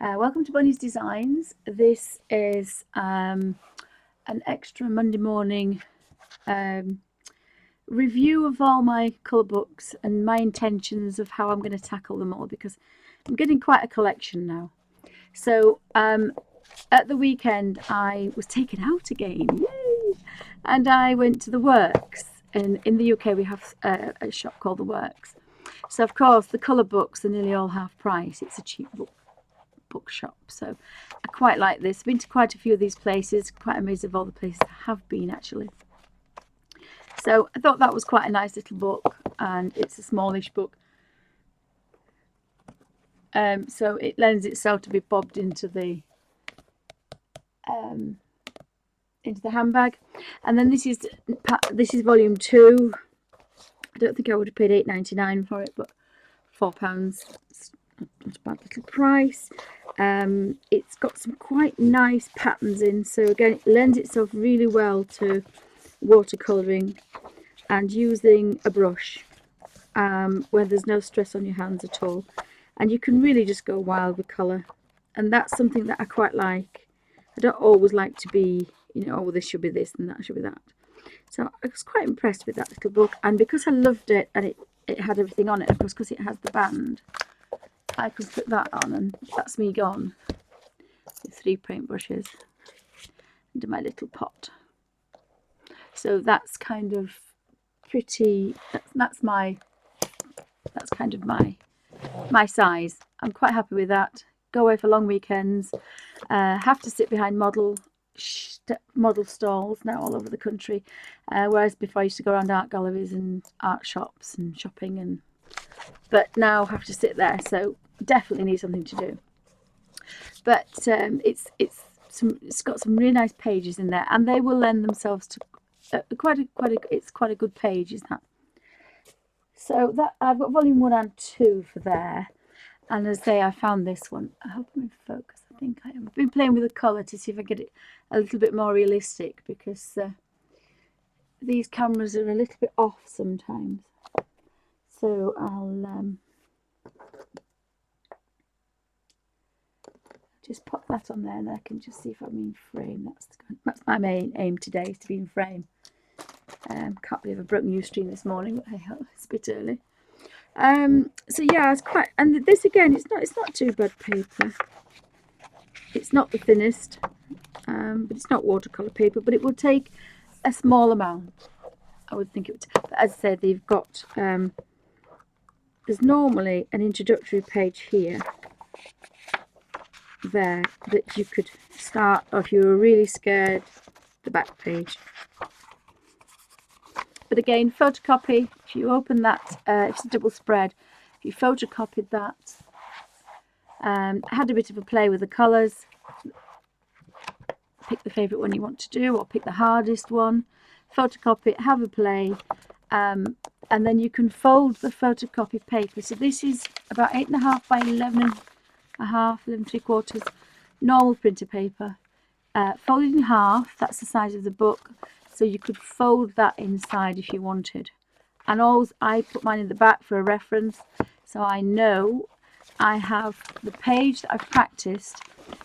Welcome to Bunny's Designs. This is an extra Monday morning review of all my colour books and my intentions of how I'm going to tackle them all, because I'm getting quite a collection now. So at the weekend I was taken out again, yay! And I went to the Works. And in the UK we have a shop called the Works. So of course the colour books are nearly all half price. It's a cheap bookshop, so I quite like this. I've been to quite a few of these places, quite amazed of all the places I have been actually. So I thought that was quite a nice little book, and it's a smallish book, so it lends itself to be bobbed into the handbag. And then this is volume 2. I don't think I would have paid £8.99 for it, but £4, not a bad little price. It's got some quite nice patterns in, so again it lends itself really well to watercolouring and using a brush where there's no stress on your hands at all, and you can really just go wild with colour, and that's something that I quite like. I don't always like to be, oh, this should be this and that should be that. So I was quite impressed with that little book, and because I loved it and it had everything on it, of course, because it has the band, I could put that on, and that's me gone with 3 paintbrushes into my little pot. So that's kind of pretty, that's kind of my size. I'm quite happy with that. Go away for long weekends, have to sit behind model stalls now all over the country, whereas before I used to go around art galleries and art shops and shopping, but now have to sit there, so definitely need something to do. But it's got some really nice pages in there, and they will lend themselves to it's quite a good page, isn't that? So that I've got volume 1 and 2 for there, and as I say, I found this one. I hope I'm in focus. I think I am. I've been playing with the colour to see if I get it a little bit more realistic, because these cameras are a little bit off sometimes. So I'll just pop that on there, and I can just see if I'm in frame. That's my main aim today, is to be in frame. Can't believe I broke Ustream this morning, but hey, it's a bit early. So yeah, it's quite, and this again, it's not too bad paper. It's not the thinnest, but it's not watercolor paper, but it will take a small amount. I would think it would. But as I said, they've got there's normally an introductory page here, there, that you could start, or if you were really scared, the back page. But again, photocopy, if you open that, it's a double spread, if you photocopied that, I had a bit of a play with the colours, pick the favourite one you want to do, or pick the hardest one, photocopy it, have a play, and then you can fold the photocopy paper. So this is about 8.5 by 11.5, 11.75 normal printer paper, folded in half. That's the size of the book, so you could fold that inside if you wanted. And always, I put mine in the back for a reference, so I know I have the page that I've practiced,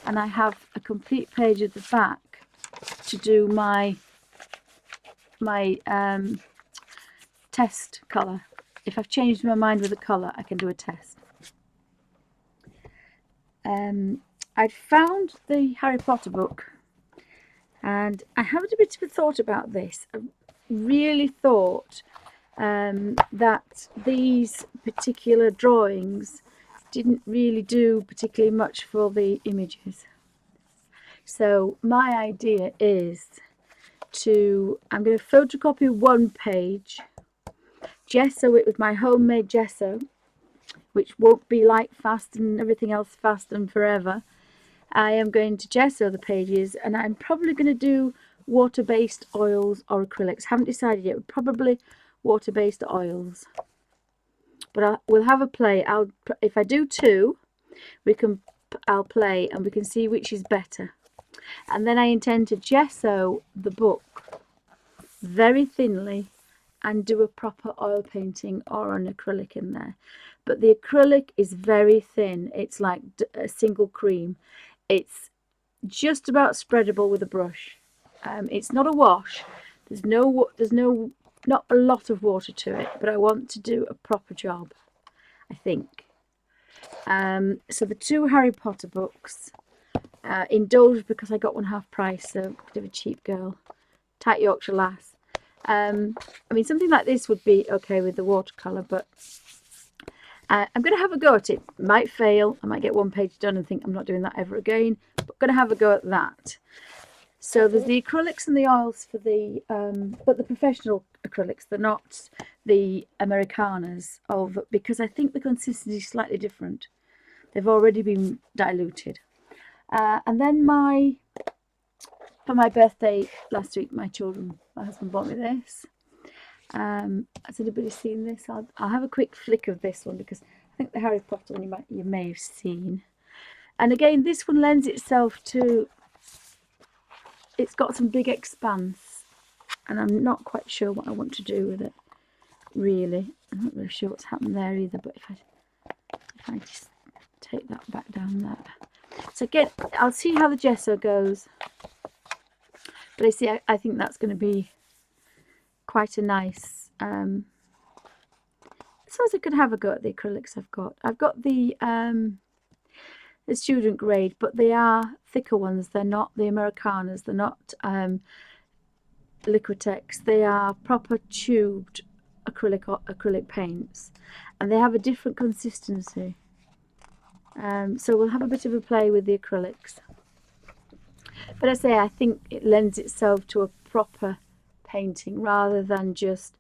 and I have a complete page at the back to do my test colour. If I've changed my mind with a colour, I can do a test. I'd found the Harry Potter book, and I had a bit of a thought about this. I really thought that these particular drawings didn't really do particularly much for the images. So my idea is I'm going to photocopy one page, gesso it with my homemade gesso, which won't be light fast and everything else fast and forever. I am going to gesso the pages, and I'm probably going to do water-based oils or acrylics. Haven't decided yet. Probably water-based oils, but we'll have a play. If I do 2, I'll play and we can see which is better. And then I intend to gesso the book very thinly and do a proper oil painting or an acrylic in there. but the acrylic is very thin. It's like a single cream. It's just about spreadable with a brush. It's not a wash. Not a lot of water to it, but I want to do a proper job, I think. So the 2 Harry Potter books, indulged because I got one half price, so a bit of a cheap girl, tight Yorkshire lass. I mean, something like this would be okay with the watercolour, but I'm going to have a go at it. Might fail. I might get 1 page done and think I'm not doing that ever again, but going to have a go at that. So there's the acrylics and the oils for the, but the professional acrylics. They're not the Americanas, because I think the consistency is slightly different. They've already been diluted. And then for my birthday last week, my husband bought me this. Has anybody seen this? I'll have a quick flick of this one because I think the Harry Potter one you may have seen. And again, this one lends itself to, it's got some big expanse, and I'm not quite sure what I want to do with it, really. I'm not really sure what's happened there either, but if I just take that back down there. So again, I'll see how the gesso goes. But I think that's going to be quite a nice, I suppose I could have a go at the acrylics I've got. I've got the student grade, but they are thicker ones. They're not the Americanas. They're not Liquitex. They are proper tubed acrylic paints, and they have a different consistency. So we'll have a bit of a play with the acrylics. But I think it lends itself to a proper painting rather than just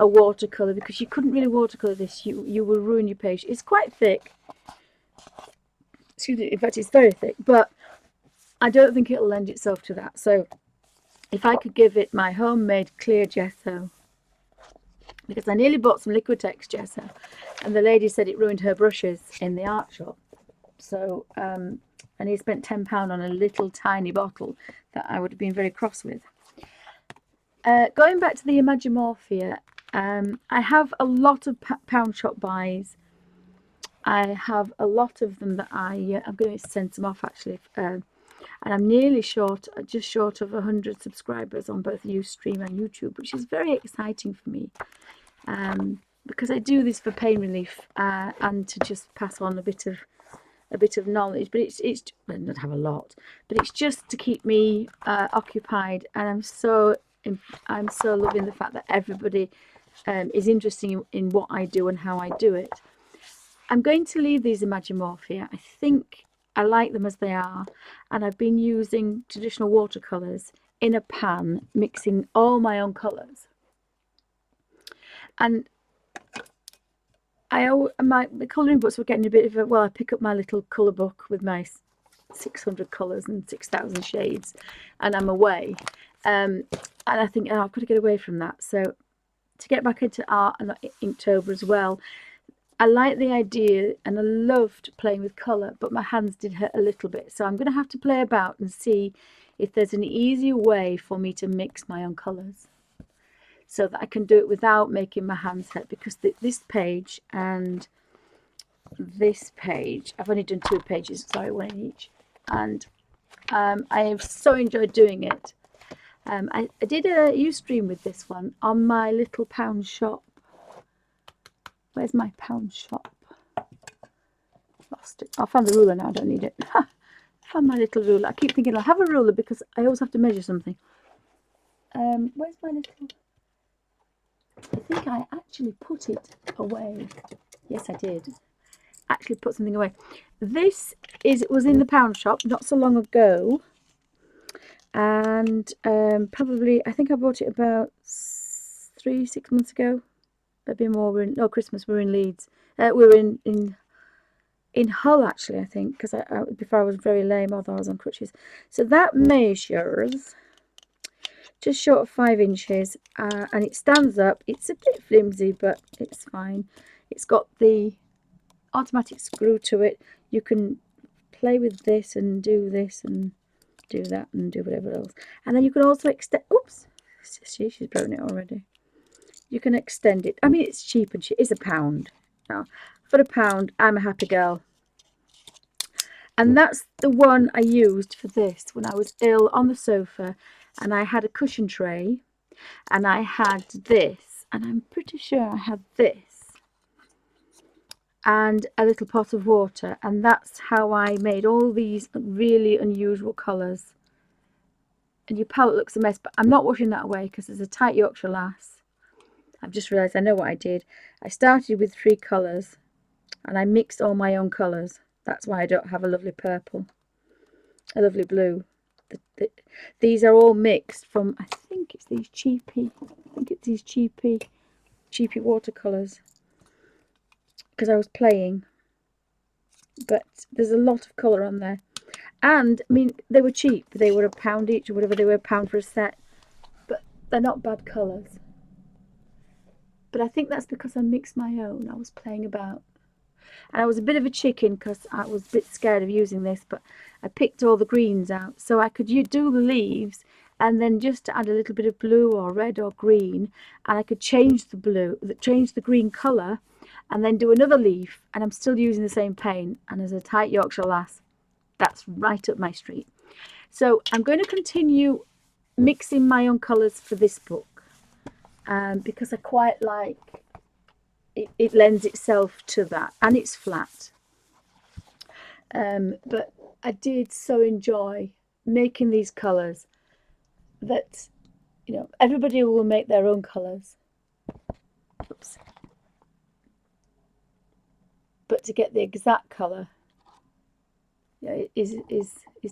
a watercolour, because you couldn't really watercolour this. You will ruin your page. It's quite thick. Excuse me, in fact, it's very thick, but I don't think it'll lend itself to that. So if I could give it my homemade clear gesso, because I nearly bought some Liquitex gesso, and the lady said it ruined her brushes in the art shop. So, and he spent £10 on a little tiny bottle that I would have been very cross with. Going back to the Imagimorphia, I have a lot of pound shop buys. I have a lot of them that I'm going to send some off actually, and I'm nearly just short of 100 subscribers on both Ustream and YouTube, which is very exciting for me, because I do this for pain relief and to just pass on a bit of knowledge. But it's I don't have a lot, but it's just to keep me occupied, and I'm so loving the fact that everybody is interested in what I do and how I do it. I'm going to leave these Imagimorphia. I think I like them as they are, and I've been using traditional watercolours in a pan, mixing all my own colours. And my colouring books were getting a bit of a, well, I pick up my little colour book with my 600 colours and 6,000 shades, and I'm away. And I think, I've got to get away from that. So to get back into art and Inktober as well, I like the idea, and I loved playing with colour, but my hands did hurt a little bit. So I'm going to have to play about and see if there's an easier way for me to mix my own colours, so that I can do it without making my hands hurt. Because this page and this page, I've only done 2 pages, sorry, 1 each, and I have so enjoyed doing it. I did a Ustream with this one on my little pound shop. Where's my pound shop? Lost it. I found the ruler now, I don't need it. I found my little ruler. I keep thinking I'll have a ruler because I always have to measure something. Where's my little... I think I actually put it away. Yes, I did. Actually put something away. This was in the pound shop not so long ago. And probably, I think I bought it about 3-6 months ago. Maybe more. Christmas. We're in Leeds. We're in Hull actually, I think, because before I was very lame, although I was on crutches. So that measures just short of 5 inches, and it stands up. It's a bit flimsy, but it's fine. It's got the automatic screw to it. You can play with this and do that and do whatever else. And then you can also extend. Oops, she's broken it already. You can extend it. I mean, it's cheap, and it's £1. Now, for £1, I'm a happy girl. And that's the one I used for this when I was ill on the sofa, and I had a cushion tray, and I had this, and I'm pretty sure I had this, and a little pot of water, and that's how I made all these really unusual colours. And your palette looks a mess, but I'm not washing that away because there's a tight Yorkshire lass. I've just realised I know what I did. I started with 3 colours, and I mixed all my own colours. That's why I don't have a lovely purple, a lovely blue. These are all mixed from, I think it's these cheapy watercolours, because I was playing. But there's a lot of colour on there, and I mean, they were cheap. They were £1 each or whatever. They were £1 for a set, but they're not bad colours. But I think that's because I mixed my own. I was playing about. And I was a bit of a chicken because I was a bit scared of using this, but I picked all the greens out. So I could do the leaves and then just add a little bit of blue or red or green. And I could change the green colour and then do another leaf. And I'm still using the same paint. And as a tight Yorkshire lass, that's right up my street. So I'm going to continue mixing my own colours for this book. Because I quite like it lends itself to that, and it's flat. But I did so enjoy making these colours that, you know, everybody will make their own colours. Oops. But to get the exact colour, yeah, is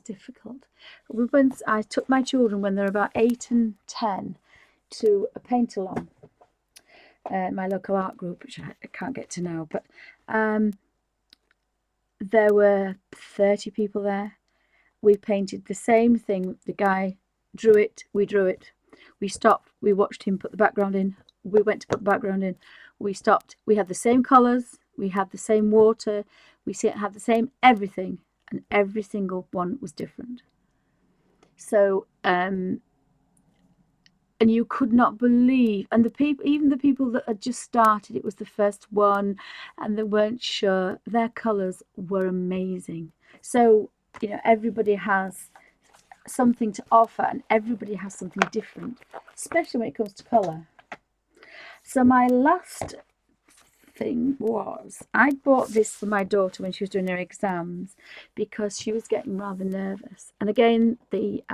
difficult. Once I took my children when they're about 8 and 10 to a paint along, my local art group, which I can't get to now, but there were 30 people there. We painted the same thing. The guy drew it, we drew it. We stopped, we watched him put the background in. We went to put the background in. We stopped. We had the same colours. We had the same water. We had the same everything. And every single one was different. So, and you could not believe, and even the people that had just started, it was the first one, and they weren't sure, their colours were amazing. So, you know, everybody has something to offer, and everybody has something different, especially when it comes to colour. So my last thing was, I bought this for my daughter when she was doing her exams because she was getting rather nervous. And again, the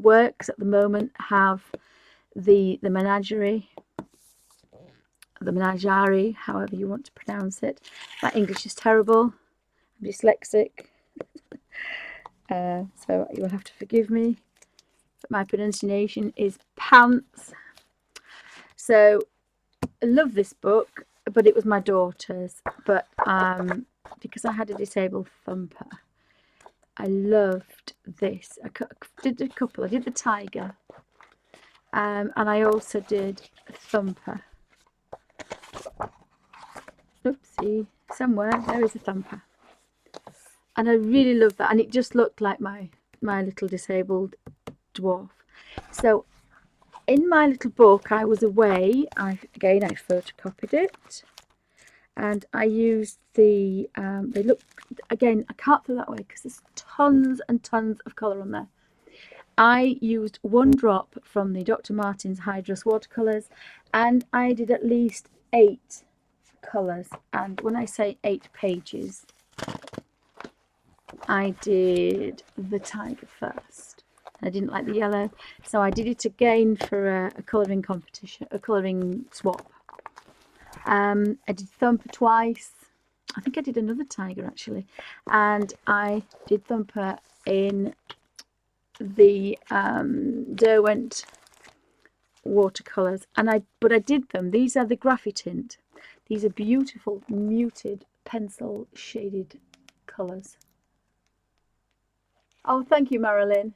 works at the moment have the menagerie, however you want to pronounce it. My English is terrible. I'm dyslexic, so you'll have to forgive me. But my pronunciation is pants. So I love this book, but it was my daughter's. But because I had a disabled thumper, I loved this. I did a couple. I did the tiger, and I also did a thumper. Oopsie, somewhere there is a thumper, and I really love that. And it just looked like my little disabled dwarf. So in my little book, I was away. I photocopied it, and I used the. They look, again, I can't throw that away because there's tons and tons of colour on there. I used 1 drop from the Dr. Martens Hydrus watercolours, and I did at least 8 colours. And when I say 8 pages, I did the tiger first. I didn't like the yellow, so I did it again for a colouring competition, a colouring swap. I did Thumper twice. I think I did another tiger actually, and I did Thumper in the Derwent watercolours, but I did them. These are the Graphitint. These are beautiful muted pencil shaded colours. Oh, thank you, Marilyn.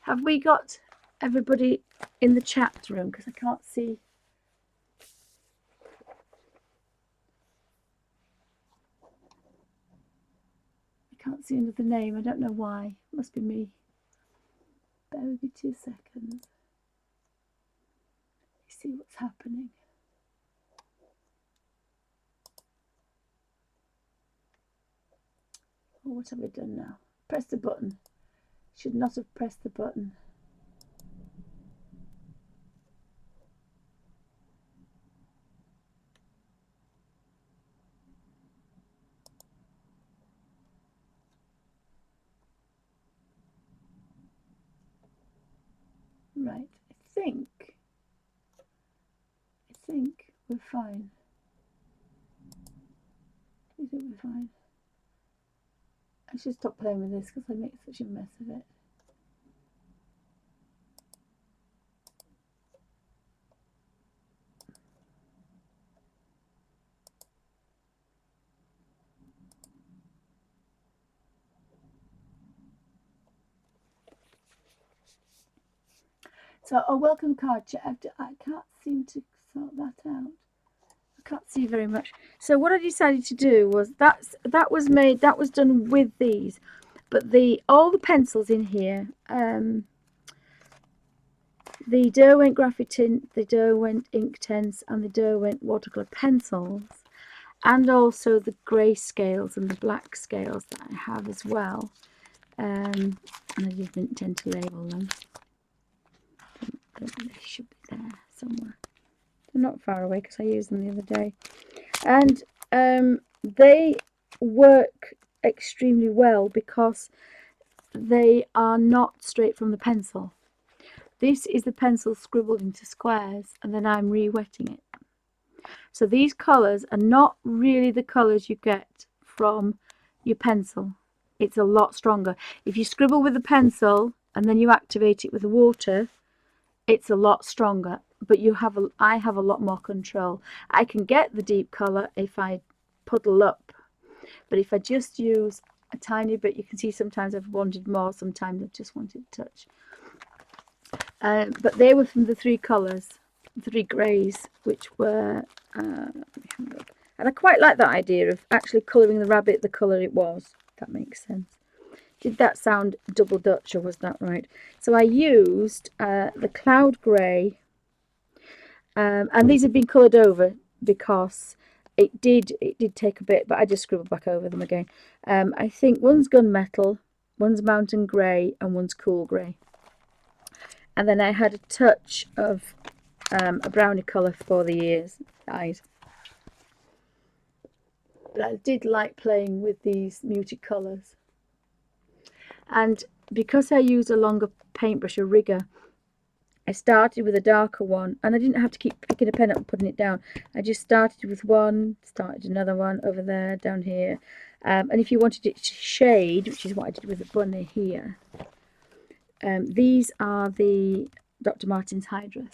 Have we got everybody in the chat room? Because I can't see. I can't see another name. I don't know why. It must be me. Bear with me 2 seconds. see what's happening. Oh, what have I done now? Press the button. Should not have pressed the button. Right, I think we're fine. I think we're fine. I should stop playing with this because I make such a mess of it. So a welcome card. I can't seem to sort that out. I can't see very much. So what I decided to do was that was done with these, but all the pencils in here, the Derwent Graphitint, the Derwent Inktense, and the Derwent watercolor pencils, and also the grey scales and the black scales that I have as well. And I didn't tend to label them. They should be there somewhere. They're not far away because I used them the other day. And they work extremely well because they are not straight from the pencil. This is the pencil scribbled into squares, and then I'm re-wetting it. So these colours are not really the colours you get from your pencil. It's a lot stronger. If you scribble with a pencil and then you activate it with the water, it's a lot stronger, but I have a lot more control. I can get the deep colour if I puddle up, but if I just use a tiny bit, you can see sometimes I've wanted more, sometimes I've just wanted a touch. But they were from the three colours, three greys, which were, let me have a look. And I quite like that idea of actually colouring the rabbit the colour it was, if that makes sense. Did that sound double Dutch, or was that right? So I used the cloud grey, and these have been coloured over because it did take a bit, but I just scribbled back over them again. I think one's gunmetal, one's mountain grey, and one's cool grey. And then I had a touch of a brownie colour for the eyes. But I did like playing with these muted colours. And because I used a longer paintbrush, a rigger, I started with a darker one, and I didn't have to keep picking a pen up and putting it down. I just started with one, started another one over there, down here. And if you wanted it to shade, which is what I did with the bunny here, these are the Dr. Martens Hydras.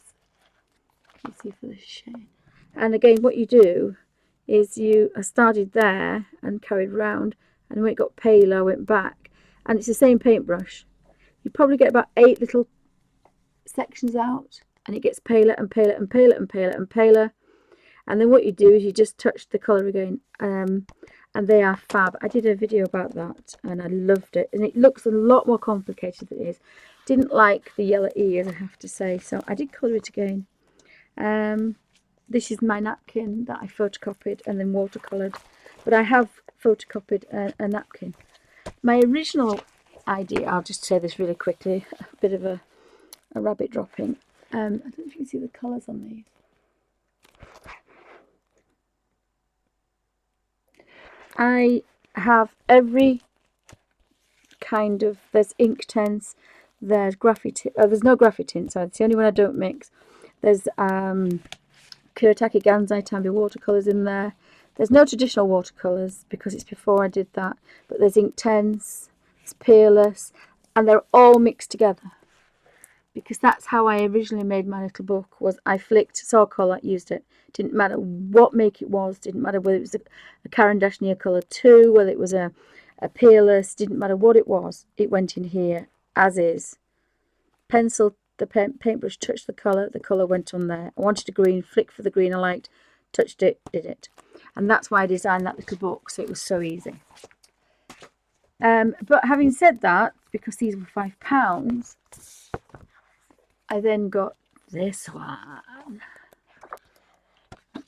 You see for the shade. And again, what you do is I started there and carried round, and when it got paler, I went back. And it's the same paintbrush. You probably get about 8 little sections out, and it gets paler and paler and paler and paler and paler. And then what you do is you just touch the colour again, and they are fab. I did a video about that, and I loved it. And it looks a lot more complicated than it is. Didn't like the yellow ears, I have to say, so I did colour it again. This is my napkin that I photocopied and then watercoloured, but I have photocopied a napkin. My original idea, I'll just say this really quickly, a bit of a rabbit dropping. I don't know if you can see the colours on these. I have every kind of, there's Inktense, there's Graphitint, there's no Graphitint, so it's the only one I don't mix. There's Kuretake Gansai Tambi watercolours in there. There's no traditional watercolours because it's before I did that, but there's Inktense, it's Peerless, and they're all mixed together. Because that's how I originally made my little book, was I flicked, saw a colour, used it. Didn't matter what make it was, didn't matter whether it was a Caran d'Ache colour 2, whether it was a Peerless, didn't matter what it was, it went in here as is. Pencil, the paintbrush touched the colour went on there. I wanted a green, flick for the green I liked, touched it, did it. And that's why I designed that little book, so it was so easy. But having said that, because these were £5, I then got this one.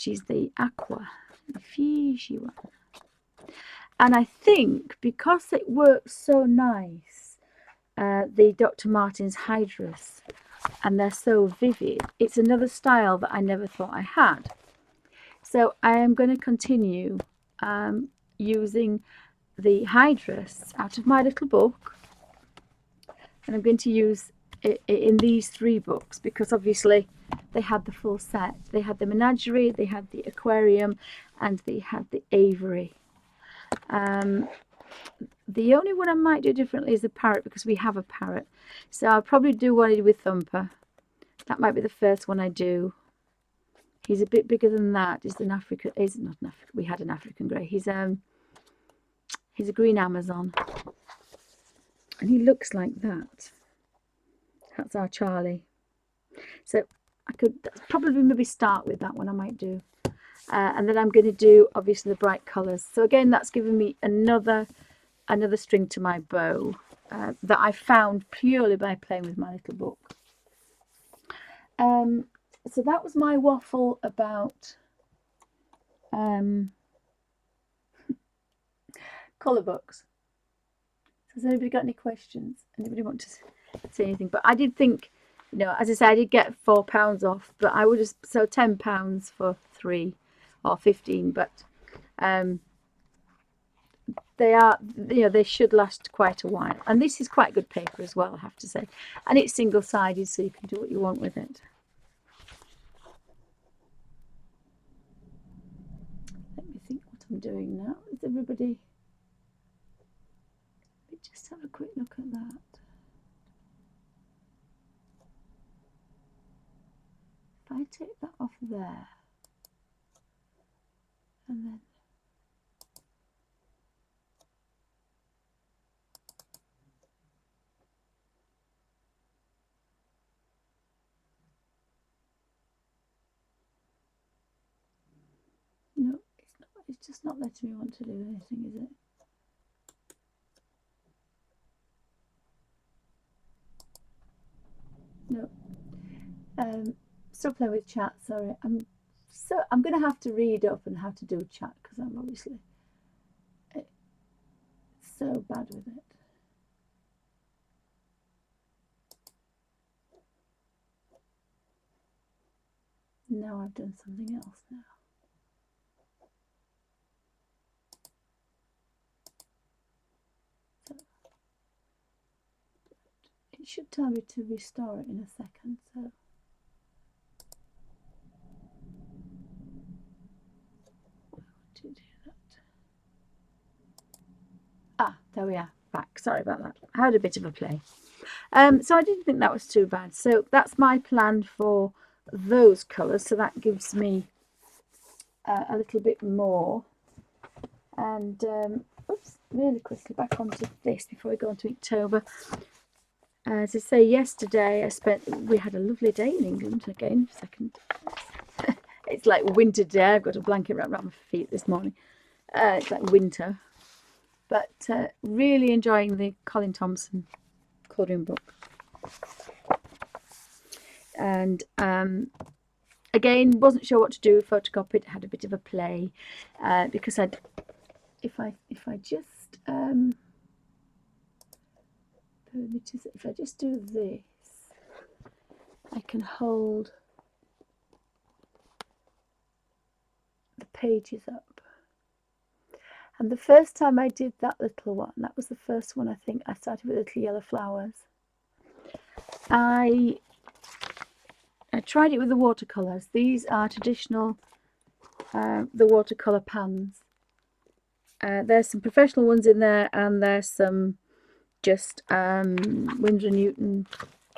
which is the aqua, the Fiji one. And I think because it works so nice, the Dr. Martens Hydrus, and they're so vivid, it's another style that I never thought I had. So I am going to continue using the Hydrus out of my little book, and I'm going to use it in these 3 books because obviously they had the full set. They had the menagerie, they had the aquarium, and they had the aviary. The only one I might do differently is the parrot, because we have a parrot. So I'll probably do what I did with Thumper. That might be the first one I do. He's a bit bigger than that. He's an African. He's not an African. We had an African grey. He's a green Amazon, and he looks like that. That's our Charlie. So I could probably maybe start with that one. I might do, and then I'm going to do obviously the bright colours. So again, that's given me another string to my bow that I found purely by playing with my little book. So that was my waffle about colour books. Has anybody got any questions? Anybody want to say anything? But I did think, you know, as I said, I did get £4 off, but I would just sell £10 for 3 or 15. But they are, you know, they should last quite a while. And this is quite good paper as well, I have to say. And it's single-sided, so you can do what you want with it. Let me think what I'm doing now. Is everybody... Just have a quick look at that. If I take that off there, and then no, it's not. It's just not letting me want to do anything, is it? No. Still playing with chat. Sorry, I'm going to have to read up and how to do chat because I'm obviously so bad with it. Now I've done something else now. So it should tell me to restore it in a second. So. To do that. Ah, there we are, back. Sorry about that. I had a bit of a play. So I didn't think that was too bad. So that's my plan for those colours. So that gives me a little bit more. And oops, really quickly back onto this before we go on to Inktober. As I say, yesterday we had a lovely day in England again. Second. It's like winter day. I've got a blanket wrapped around my feet this morning. It's like winter. But really enjoying the Colin Thompson colouring book. And again, wasn't sure what to do. Photocopied, had a bit of a play because if I just do this, I can hold the pages up. And the first time I did that little one, that was the first one I think, I started with little yellow flowers. I tried it with the watercolours. These are traditional, the watercolour pans. There's some professional ones in there, and there's some just Winsor & Newton.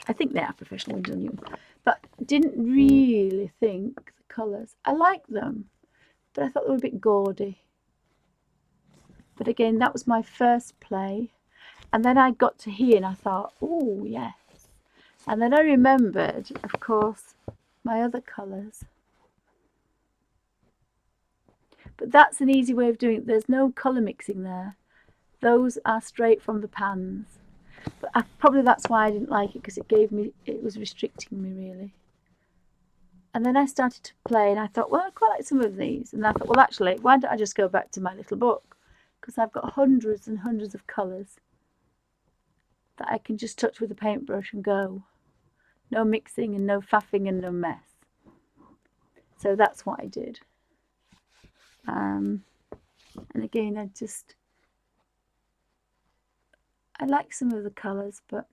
I think they are professional Winsor & Newton. But didn't really think the colours. I like them, but I thought they were a bit gaudy. But again, that was my first play. And then I got to here and I thought, oh, yes. And then I remembered, of course, my other colours. But that's an easy way of doing it. There's no colour mixing there. Those are straight from the pans. But probably that's why I didn't like it, because it was restricting me really. And then I started to play and I thought, well, I quite like some of these. And I thought, well, actually, why don't I just go back to my little book? Because I've got hundreds and hundreds of colours that I can just touch with a paintbrush and go. No mixing and no faffing and no mess. So that's what I did. And again, I like some of the colours, but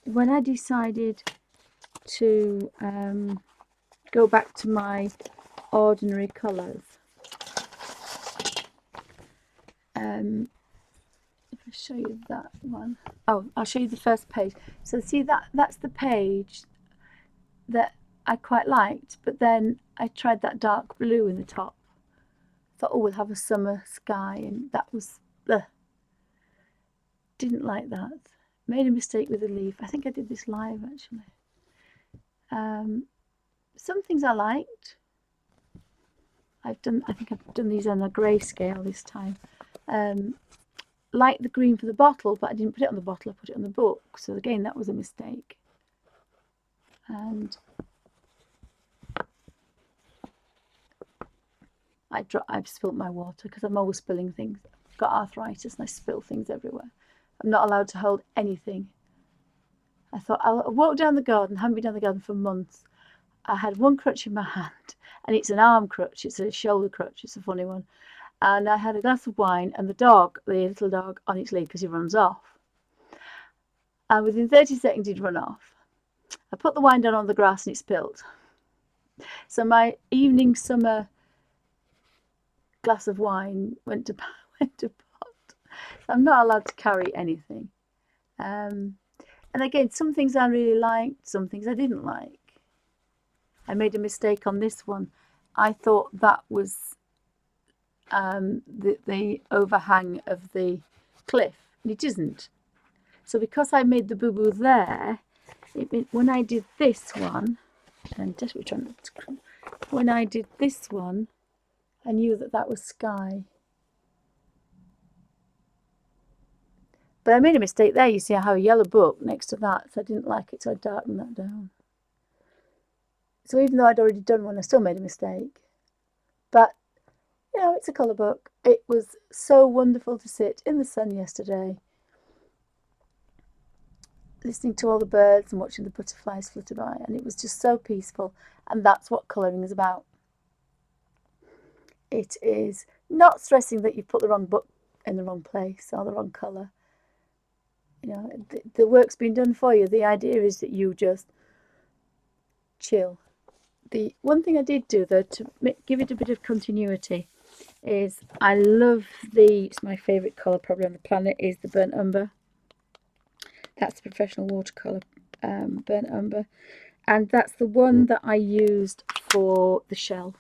when I decided to go back to my ordinary colours, if I show you that one, oh, I'll show you the first page. So see, that's the page that I quite liked, but then I tried that dark blue in the top. Thought, oh, we'll have a summer sky, and that was didn't like that. Made a mistake with the leaf. I think I did this live actually. Some things I liked. I think I've done these on a grayscale this time. Like the green for the bottle, but I didn't put it on the bottle, I put it on the book. So again, that was a mistake. And I've spilt my water because I'm always spilling things. I've got arthritis and I spill things everywhere. I'm not allowed to hold anything. I thought, I'll walk down the garden. I haven't been down the garden for months. I had one crutch in my hand, and it's an arm crutch. It's a shoulder crutch. It's a funny one. And I had a glass of wine and the little dog, on its lead because he runs off. And within 30 seconds, he'd run off. I put the wine down on the grass and it spilled. So my evening summer glass of wine went to pot. So I'm not allowed to carry anything. And again, some things I really liked, some things I didn't like. I made a mistake on this one. I thought that was the overhang of the cliff, and it isn't. So because I made the boo-boo there, when I did this one, and I'm desperately trying to, when I did this one, I knew that was sky. But I made a mistake there. You see, I have a yellow book next to that, so I didn't like it, so I darkened that down. So even though I'd already done one, I still made a mistake. But, you know, it's a colour book. It was so wonderful to sit in the sun yesterday, listening to all the birds and watching the butterflies flutter by, and it was just so peaceful. And that's what colouring is about. It is not stressing that you've put the wrong book in the wrong place or the wrong colour. You know, the work's been done for you. The idea is that you just chill. The one thing I did do, though, to give it a bit of continuity, is I love it's my favourite colour probably on the planet, is the burnt umber. That's the professional watercolour burnt umber. And that's the one that I used for the shelf.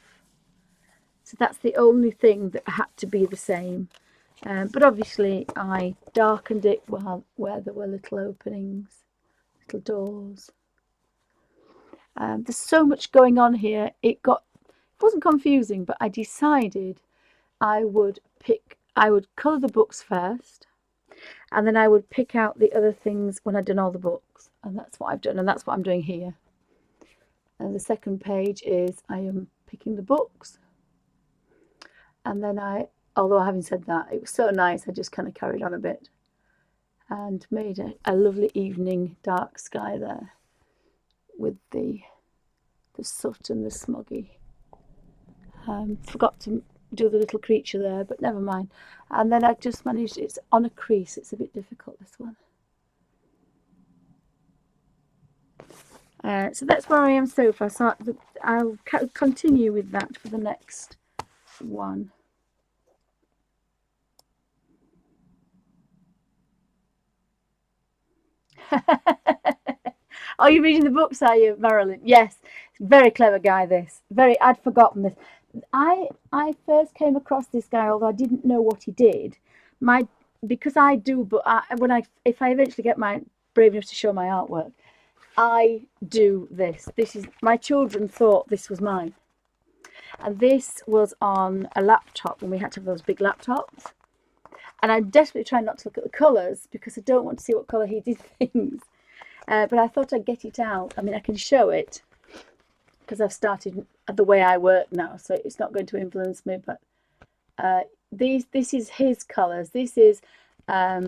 So that's the only thing that had to be the same. But obviously I darkened it where there were little openings, little doors. There's so much going on here. It wasn't confusing, but I decided I would colour the books first, and then I would pick out the other things when I'd done all the books. And that's what I've done, and that's what I'm doing here. And the second page is I am picking the books. And then although having said that, it was so nice, I just kind of carried on a bit and made a lovely evening dark sky there with the soot and the smoggy. Forgot to do the little creature there, but never mind. And then I just managed, it's on a crease, it's a bit difficult, this one. So that's where I am so far. So I'll continue with that for the next one. Oh, you're reading the books, are you, Marilyn? Yes, very clever guy. I'd forgotten this. I first came across this guy, although I didn't know what he did. Because I do, but if I eventually get brave enough to show my artwork, I do this. This is, my children thought this was mine, and this was on a laptop when we had to have those big laptops. And I'm desperately trying not to look at the colours because I don't want to see what colour he did things. But I thought I'd get it out. I mean, I can show it because I've started the way I work now, so it's not going to influence me. But this is his colours. This is a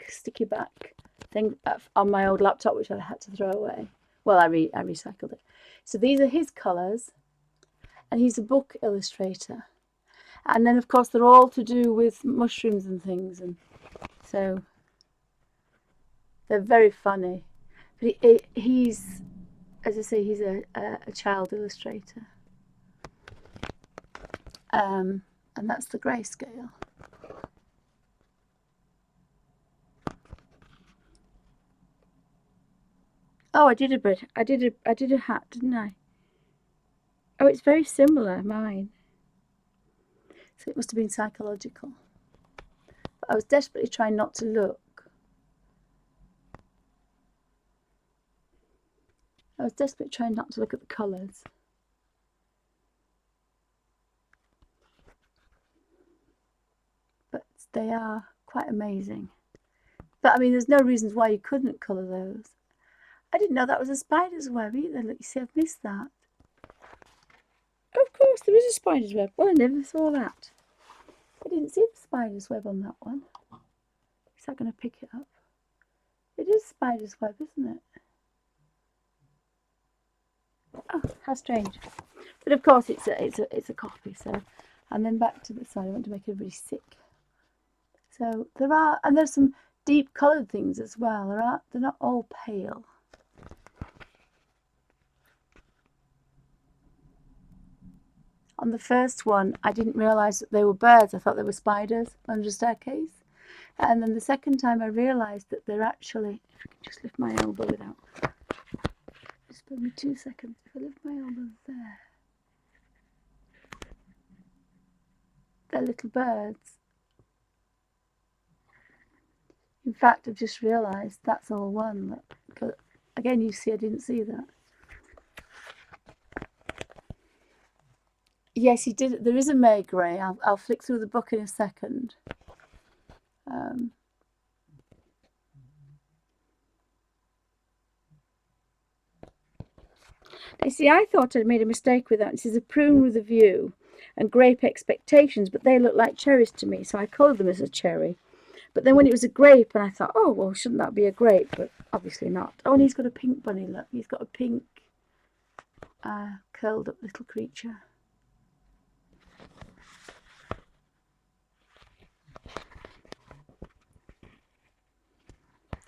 sticky back thing on my old laptop, which I had to throw away. Well, I recycled it. So these are his colours, and he's a book illustrator. And then, of course, they're all to do with mushrooms and things, and so they're very funny. But he's, as I say, he's a child illustrator. And that's the grayscale. Oh, I did a bit. I did a hat, didn't I? Oh, it's very similar, mine. So it must have been psychological. But I was desperately trying not to look. I was desperately trying not to look at the colours. But they are quite amazing. But I mean, there's no reasons why you couldn't colour those. I didn't know that was a spider's web either. Look, you see, I've missed that. Of course, there is a spider's web. Well, I never saw that. I didn't see the spider's web on that one. Is that going to pick it up? It is spider's web, isn't it? Oh, how strange. But of course, it's a copy. So, and then back to the side. I want to make everybody sick. So there's some deep coloured things as well. They're not all pale. On the first one, I didn't realise that they were birds. I thought they were spiders under a staircase. And then the second time, I realised that they're actually, if I can just lift my elbow without, just give me 2 seconds. If I lift my elbow there, they're little birds. In fact, I've just realised that's all one. Again, you see, I didn't see that. Yes, he did. There is a May Grey. I'll flick through the book in a second. You see, I thought I'd made a mistake with that. This is a prune with a view and grape expectations, but they look like cherries to me, so I coloured them as a cherry. But then when it was a grape, and I thought, oh, well, shouldn't that be a grape? But obviously not. Oh, and he's got a pink bunny, look. He's got a pink curled up little creature.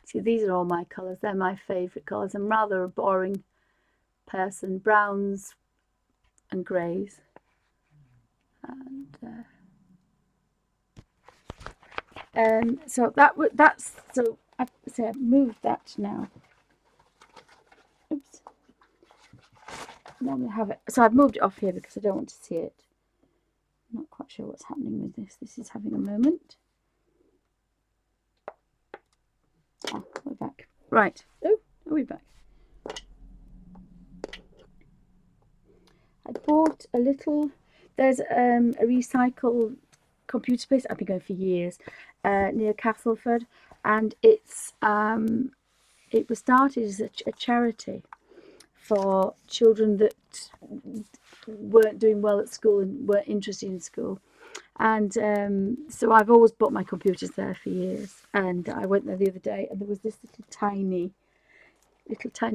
See, these are all my colours. They're my favourite colours. I'm rather a boring person. Browns and greys. And so I've moved that now. Oops. Normally have it. So I've moved it off here because I don't want to see it. I'm not quite sure what's happening with this. This is having a moment. Oh, we're back. Right. Oh, are we back? I bought a little. There's a recycled computer place I've been going for years near Castleford, and it was started as a charity for children that weren't doing well at school and weren't interested in school. And so I've always bought my computers there for years. And I went there the other day, and there was this little tiny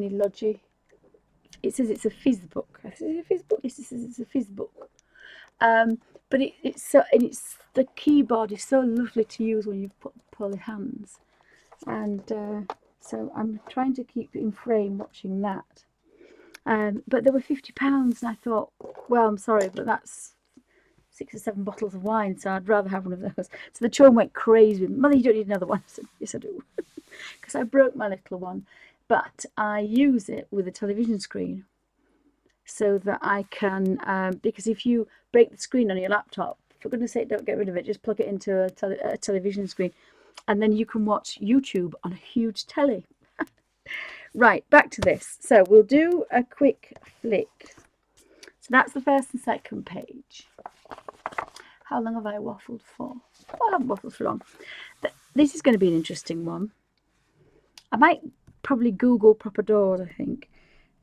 lodgy. It says it's a fizz book. I said, "Is it a fizz book?" It says it's a fizz book. But it's the keyboard is so lovely to use when you've put poorly hands. And so I'm trying to keep in frame watching that. But they were £50, and I thought, well, I'm sorry, but that's 6 or 7 bottles of wine, so I'd rather have one of those. So the children went crazy with me. Mother, you don't need another one. I said, yes, I do. Because I broke my little one. But I use it with a television screen so that I can, because if you break the screen on your laptop, for goodness sake, don't get rid of it. Just plug it into a television screen. And then you can watch YouTube on a huge telly. Right, back to this. So we'll do a quick flick. So that's the first and second page. How long have I waffled for? Oh, I haven't waffled for long. This is going to be an interesting one. I might probably Google proper doors, I think.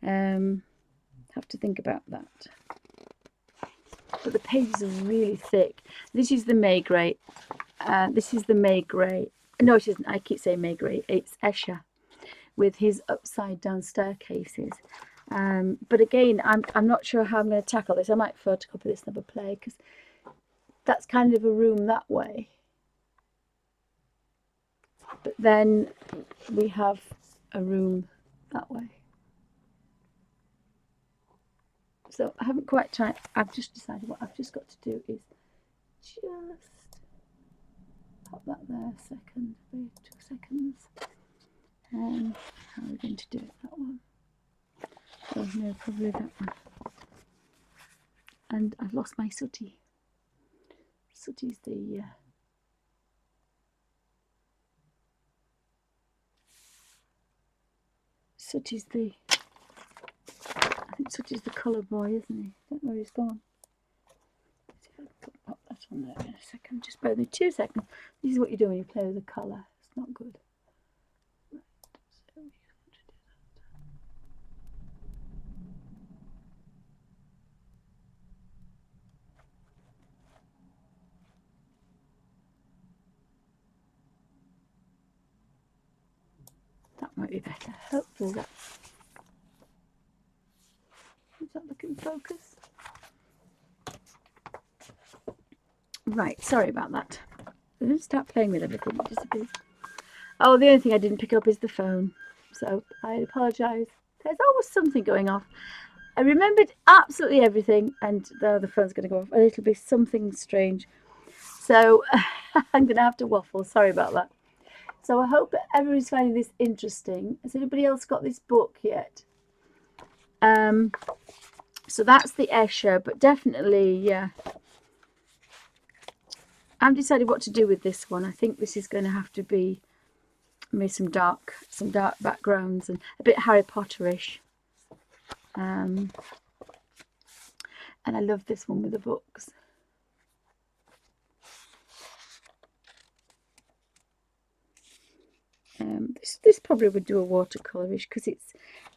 Have to think about that. But the pages are really thick. This is the Maigret. This is the Maigret. No, it isn't. I keep saying Maigret. It's Escher with his upside down staircases. But again, I'm not sure how I'm going to tackle this. I might photocopy this and have a play, because that's kind of a room that way. But then we have a room that way. So I haven't quite tried. I've just decided what I've just got to do is just pop that there a second. Wait 2 seconds. And how are we going to do it? That one. Oh no, probably that one. And I've lost my sooty. Sooty's the Sooty's the, I think Sooty's the colour boy, isn't he? I don't know where he's gone. Let's see if I can pop that on there in a second. Just bear with me 2 seconds. This is what you do when you play with the colour. It's not good. Right, so we want to do that. That might be better. Hopefully that's... Is that looking focused? Right, sorry about that. I'm going to start playing with everything. It disappears. Oh, the only thing I didn't pick up is the phone. So I apologise. There's always something going off. I remembered absolutely everything, and the phone's going to go off, and it'll be something strange. So I'm going to have to waffle. Sorry about that. So I hope that everybody's finding this interesting. Has anybody else got this book yet? So that's the Escher, but definitely, yeah. I've decided what to do with this one. I think this is going to have to be maybe some dark backgrounds and a bit Harry Potterish. And I love this one with the books. This probably would do a watercolorish, because it's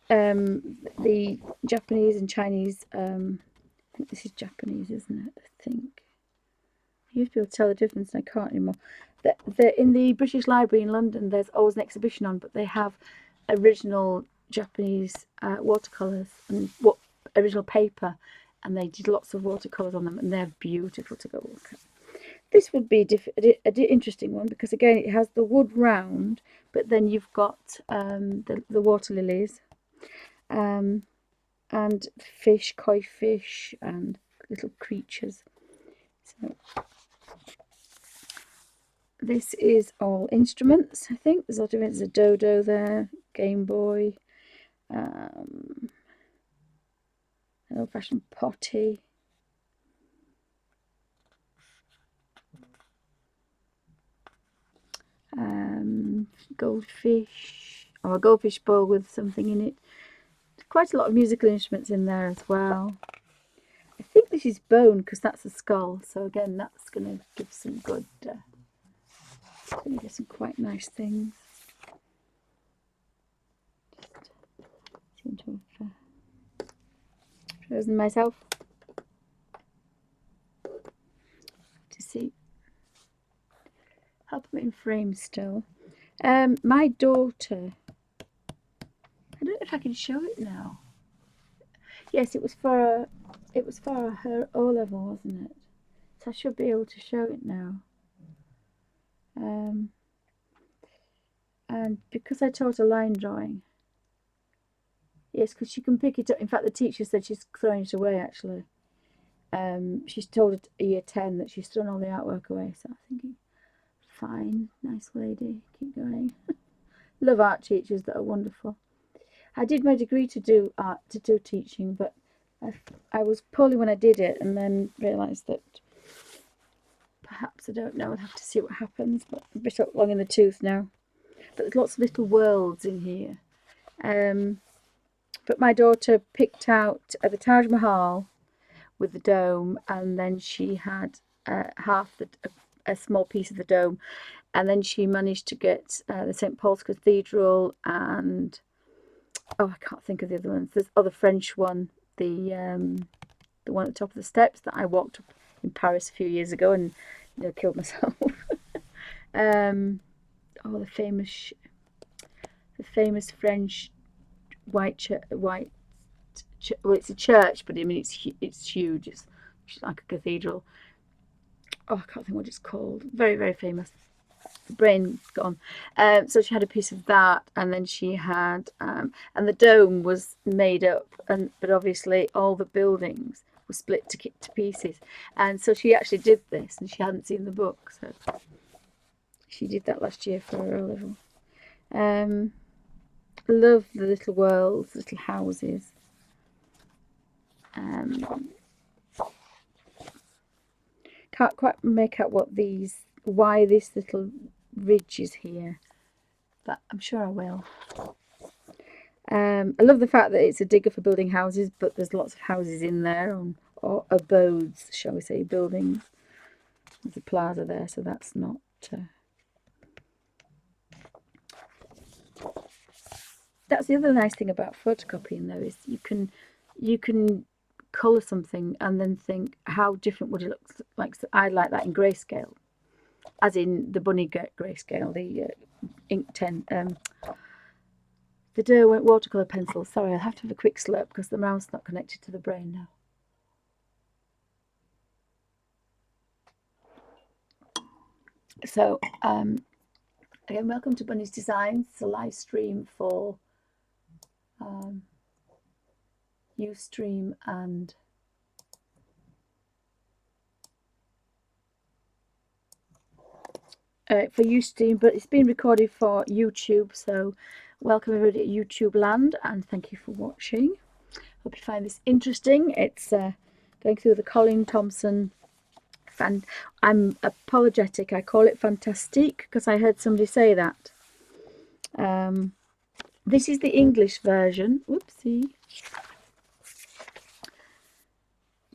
the Japanese and Chinese. I think this is Japanese, isn't it? I think. I used to be able to tell the difference, and I can't anymore. In the British Library in London, there's always an exhibition on, but they have original Japanese watercolours and original paper, and they did lots of watercolours on them, and they're beautiful to go look at. This would be an interesting one, because again it has the wood round, but then you've got the water lilies, and fish, koi fish, and little creatures. So this is all instruments, I think. There's a lot of it. There's a dodo there, Game Boy, an old-fashioned potty. Goldfish, or a goldfish bowl with something in it. There's quite a lot of musical instruments in there as well. I think this is bone, because that's a skull. So again, that's going to give some good, going to get some quite nice things. Just seem to have frozen myself to see. I'll put it in frame still. My daughter, I don't know if I can show it now. Yes, it was for her O-level, wasn't it? So I should be able to show it now. And because I taught her line drawing, yes, because she can pick it up. In fact, the teacher said she's throwing it away, actually. She's told year 10 that she's thrown all the artwork away. So I'm thinking, fine, nice lady, keep going. Love art teachers that are wonderful. I did my degree to do art, to do teaching, but I was poorly when I did it, and then realised that perhaps, I don't know, I'll have to see what happens, but I'm a bit long in the tooth now. But there's lots of little worlds in here. But my daughter picked out the Taj Mahal with the dome, and then she had a small piece of the dome and then she managed to get the St. Paul's Cathedral, and oh, I can't think of the other ones. There's other French one, the one at the top of the steps that I walked up in Paris a few years ago and killed myself. Oh, the famous French white well, it's a church, but I mean it's huge. It's like a cathedral. Oh, I can't think what it's called. Very, very famous. The brain's gone. So she had a piece of that, and then she had, and the dome was made up, but obviously all the buildings were split to pieces, and so she actually did this, and she hadn't seen the book, so she did that last year for her O-level. Love the little worlds, little houses. Can't quite make out why this little ridge is here, but I'm sure I will. I love the fact that it's a digger for building houses, but there's lots of houses in there, or abodes, shall we say, buildings. There's a plaza there, so that's not... That's the other nice thing about photocopying, though, is you can colour something and then think, how different would it look like? So I like that in grayscale, as in the bunny grayscale, the ink 10, the Derwent watercolour pencil. Sorry, I'll have to have a quick slurp because the mouth's not connected to the brain now. So, again, welcome to Bunny's Designs. It's a live stream for Ustream and for Ustream, but it's been recorded for YouTube. So, welcome everybody at YouTube land, and thank you for watching. Hope you find this interesting. It's going through the Colin Thompson. I'm apologetic. I call it Fantastique because I heard somebody say that. This is the English version. Whoopsie.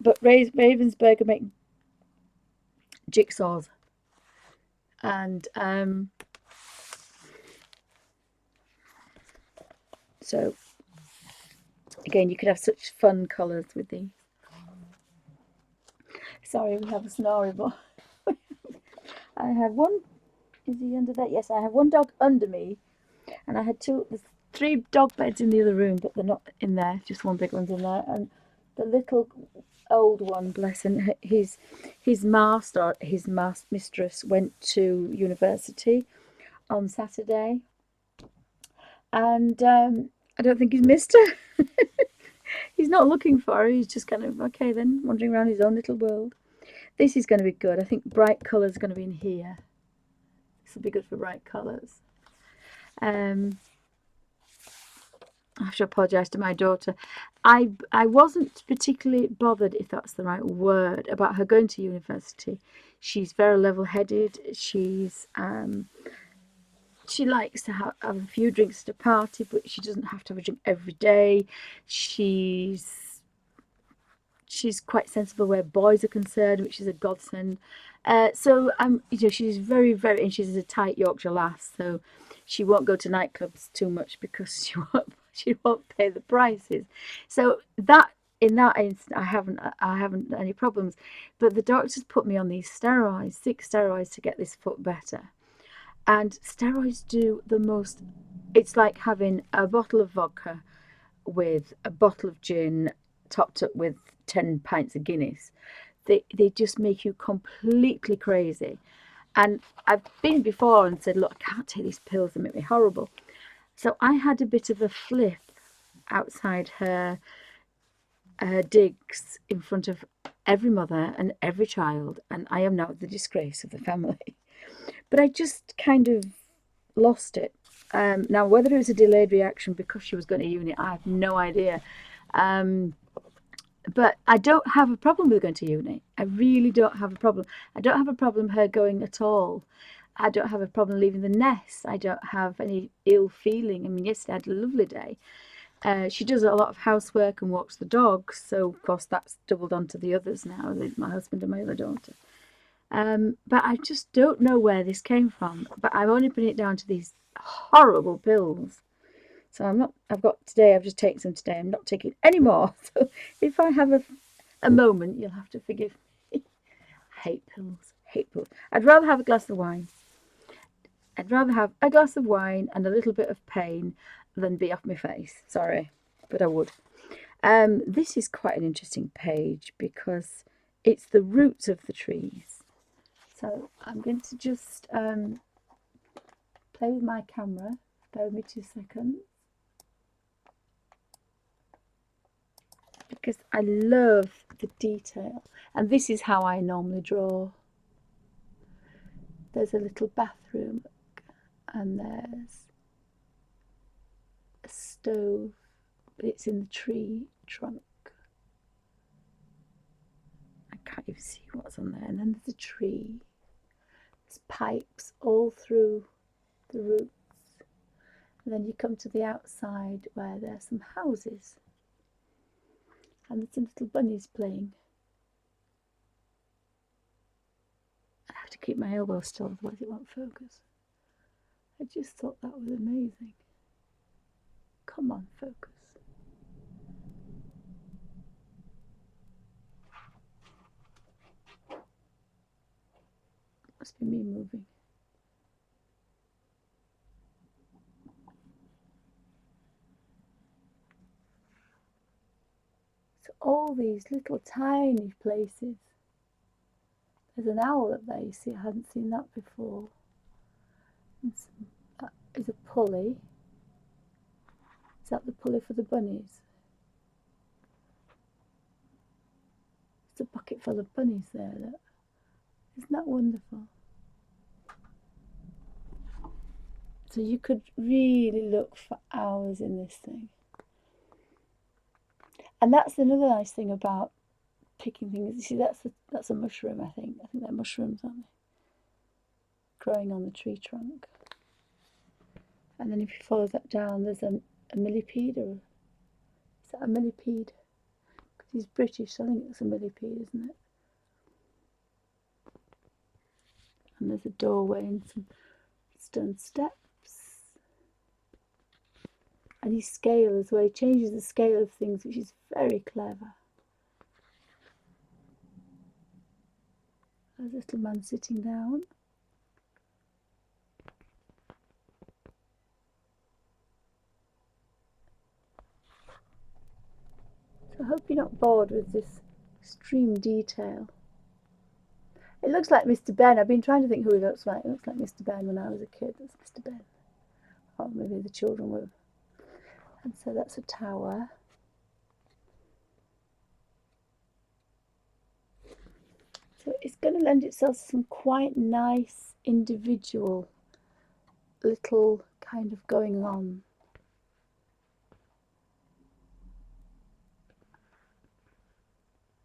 But Ravensburger make jigsaws, and so again, you could have such fun colours with these. Sorry, we have a snoring boy. I have one. Is he under there? Yes, I have one dog under me, and I had there's 3 dog beds in the other room, but they're not in there. Just one big one's in there, and the little old one, bless him, his mistress went to university on Saturday, and I don't think he's missed her. He's not looking for her. He's just kind of okay then, wandering around his own little world. This is going to be good. I think bright colours are going to be in here. This will be good for bright colours. I have to apologise to my daughter. I wasn't particularly bothered, if that's the right word, about her going to university. She's very level-headed. She likes to have a few drinks at a party, but she doesn't have to have a drink every day. She's quite sensible where boys are concerned, which is a godsend. So she's very, very, and she's a tight Yorkshire lass, so she won't go to nightclubs too much because she won't pay the prices. So in that instant, I haven't any problems. But the doctors put me on these steroids, 6 steroids to get this foot better. And steroids do the most. It's like having a bottle of vodka with a bottle of gin topped up with 10 pints of Guinness. They just make you completely crazy. And I've been before and said, look, I can't take these pills, they make me horrible. So I had a bit of a flip outside her digs in front of every mother and every child, and I am now the disgrace of the family. But I just kind of lost it. Now, whether it was a delayed reaction because she was going to uni, I have no idea. But I don't have a problem with going to uni. I really don't have a problem. I don't have a problem her going at all. I don't have a problem leaving the nest. I don't have any ill feeling. I mean, yesterday I had a lovely day. She does a lot of housework and walks the dogs, so of course that's doubled onto the others now, my husband and my other daughter. But I just don't know where this came from. But I've only put it down to these horrible pills. So I've just taken some today. I'm not taking any more. So if I have a moment, you'll have to forgive me. I hate pills. Hate pills. I'd rather have a glass of wine. I'd rather have a glass of wine and a little bit of pain than be off my face. Sorry, but I would. This is quite an interesting page because it's the roots of the trees. So I'm going to just play with my camera. Bear with me 2 seconds. Because I love the detail. And this is how I normally draw. There's a little bathroom and there's a stove, but it's in the tree trunk. I can't even see what's on there. And then there's a tree. There's pipes all through the roots. And then you come to the outside where there's some houses. And there's some little bunnies playing. I have to keep my elbow still, otherwise it won't focus. I just thought that was amazing. Come on, focus. Must be me moving. So all these little tiny places. There's an owl up there, you see, I hadn't seen that before. That is a pulley. Is that the pulley for the bunnies? It's a bucket full of bunnies there, look. Isn't that wonderful? So you could really look for hours in this thing. And that's another nice thing about picking things. You see, that's a mushroom, I think. I think they're mushrooms, aren't they? Growing on the tree trunk. And then if you follow that down, there's a millipede, or is that a millipede? Because he's British, so I think it's a millipede, isn't it? And there's a doorway and some stone steps. And he scales as well. He changes the scale of things, which is very clever. There's a little man sitting down. So I hope you're not bored with this extreme detail. It looks like Mr. Ben. I've been trying to think who he looks like. It looks like Mr. Ben when I was a kid. That's Mr. Ben. Or maybe the children were. And so that's a tower. So it's going to lend itself to some quite nice individual little kind of going on.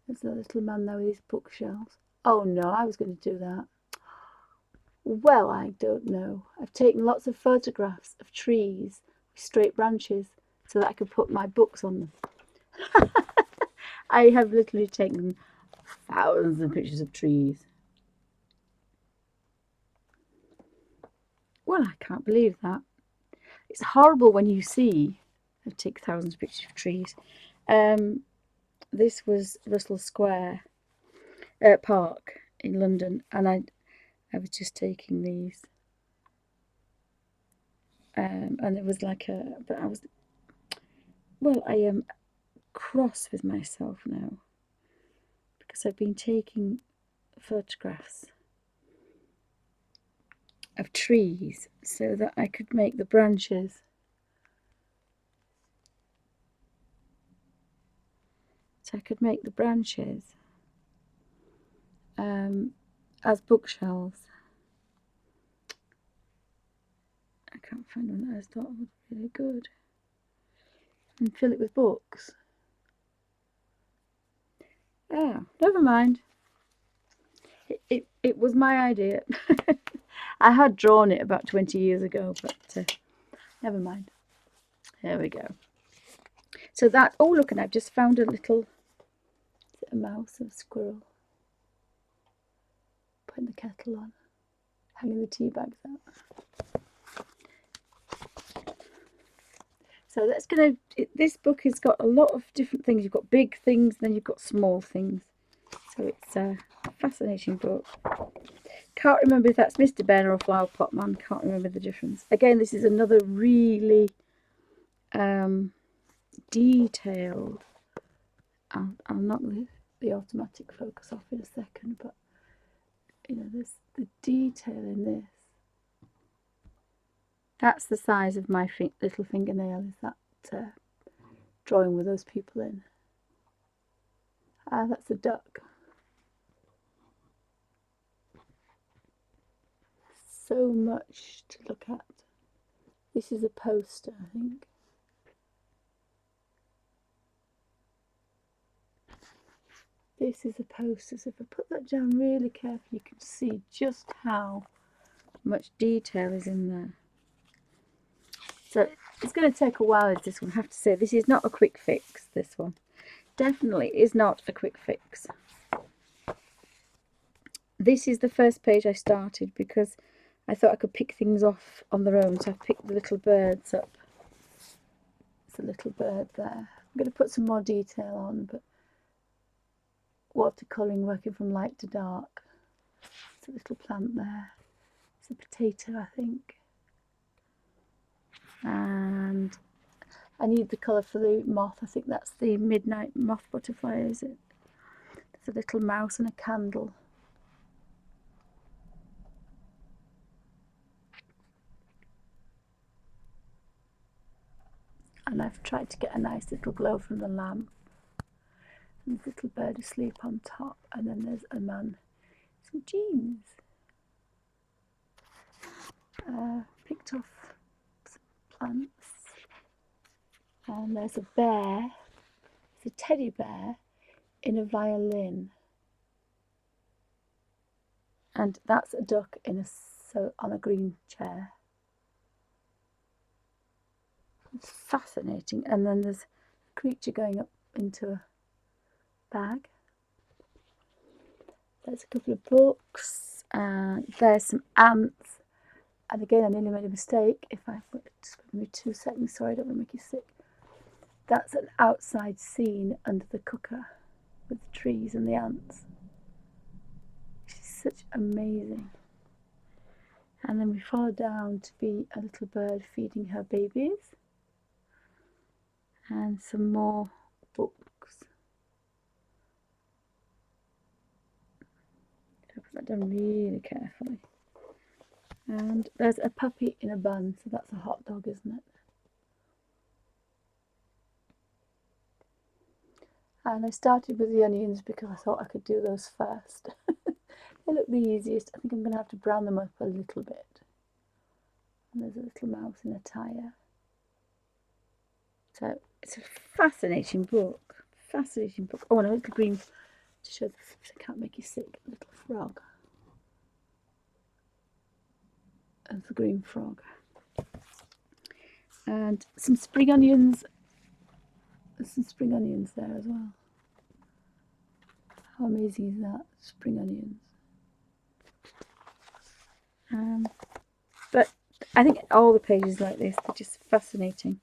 There's a little man there with his bookshelves. Oh no, I was going to do that. Well, I don't know. I've taken lots of photographs of trees with straight branches so that I could put my books on them. I have literally taken thousands of pictures of trees. Well, I can't believe that. It's horrible when you see, I take thousands of pictures of trees. This was Russell Square Park in London, and I was just taking these. And it was like I am cross with myself now because I've been taking photographs of trees so that I could make the branches. So I could make the branches as bookshelves. I can't find one that I thought was really good. And fill it with books. Yeah, never mind. It was my idea. I had drawn it about 20 years ago, but never mind. There we go. So that, oh look, and I've just found a little, is it a mouse or a squirrel? putting the kettle on, hanging the tea bags out. So that's this book has got a lot of different things. You've got big things, then you've got small things. So it's a fascinating book. Can't remember if that's Mr. Ben or a Flower Pot Man. Can't remember the difference. Again, this is another really detailed. I'll knock the automatic focus off in a second, but there's the detail in this. That's the size of my little fingernail. Is that drawing with those people in? That's a duck. So much to look at. This is a poster, I think. This is a poster, so if I put that down really carefully, you can see just how much detail is in there. So it's going to take a while with this one, I have to say. This is not a quick fix, this one. Definitely is not a quick fix. This is the first page I started because I thought I could pick things off on their own, so I picked the little birds up. There's a little bird there. I'm going to put some more detail on, but watercolouring, working from light to dark. There's a little plant there. It's a potato, I think. And I need the colour for the moth. I think that's the midnight moth butterfly, is it? There's a little mouse and a candle. And I've tried to get a nice little glow from the lamp. And this little bird asleep on top. And then there's a man, some jeans. Picked off some plants. And there's a bear. It's a teddy bear in a violin. And that's a duck on a green chair. It's fascinating. And then there's a creature going up into a bag. There's a couple of books. There's some ants. And again, I nearly made a mistake. Just give me 2 seconds. Sorry, I don't want to make you sick. That's an outside scene under the cooker with the trees and the ants. She's such amazing. And then we follow down to be a little bird feeding her babies. And some more books. I'll put that down really carefully. And there's a puppy in a bun, so that's a hot dog, isn't it? And I started with the onions because I thought I could do those first. They look the easiest. I think I'm going to have to brown them up a little bit. And there's a little mouse in a tyre. So it's a fascinating book. Fascinating book. Oh, and a little green, to show this, I can't make you sick, a little frog. And the green frog. And some spring onions. There's some spring onions there as well. How amazing is that? Spring onions. But I think all the pages like this, they're just fascinating.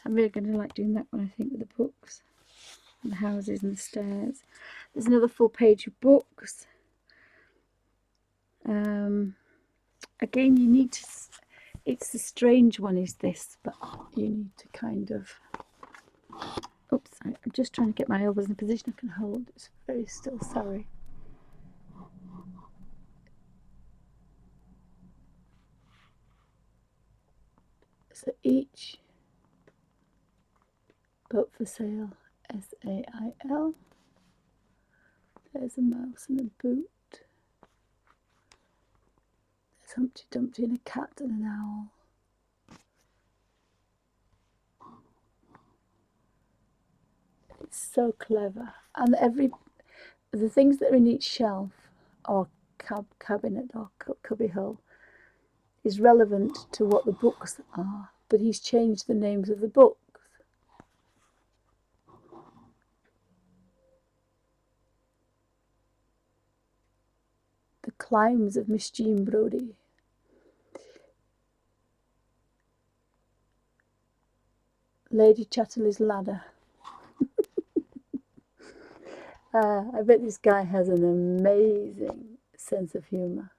I'm really going to like doing that one, I think, with the books. And the houses and the stairs. There's another full page of books. Again, you need to... It's the strange one is this, but you need to kind of... Oops, I'm just trying to get my elbows in a position I can hold. It's very still, sorry. So each boat for sale, S-A-I-L. There's a mouse and a boot. There's Humpty Dumpty and a cat and an owl. It's so clever. And the things that are in each shelf or cabinet or cubbyhole is relevant to what the books are, but he's changed the names of the books. Climbs of Miss Jean Brodie. Lady Chatterley's Ladder. I bet this guy has an amazing sense of humour.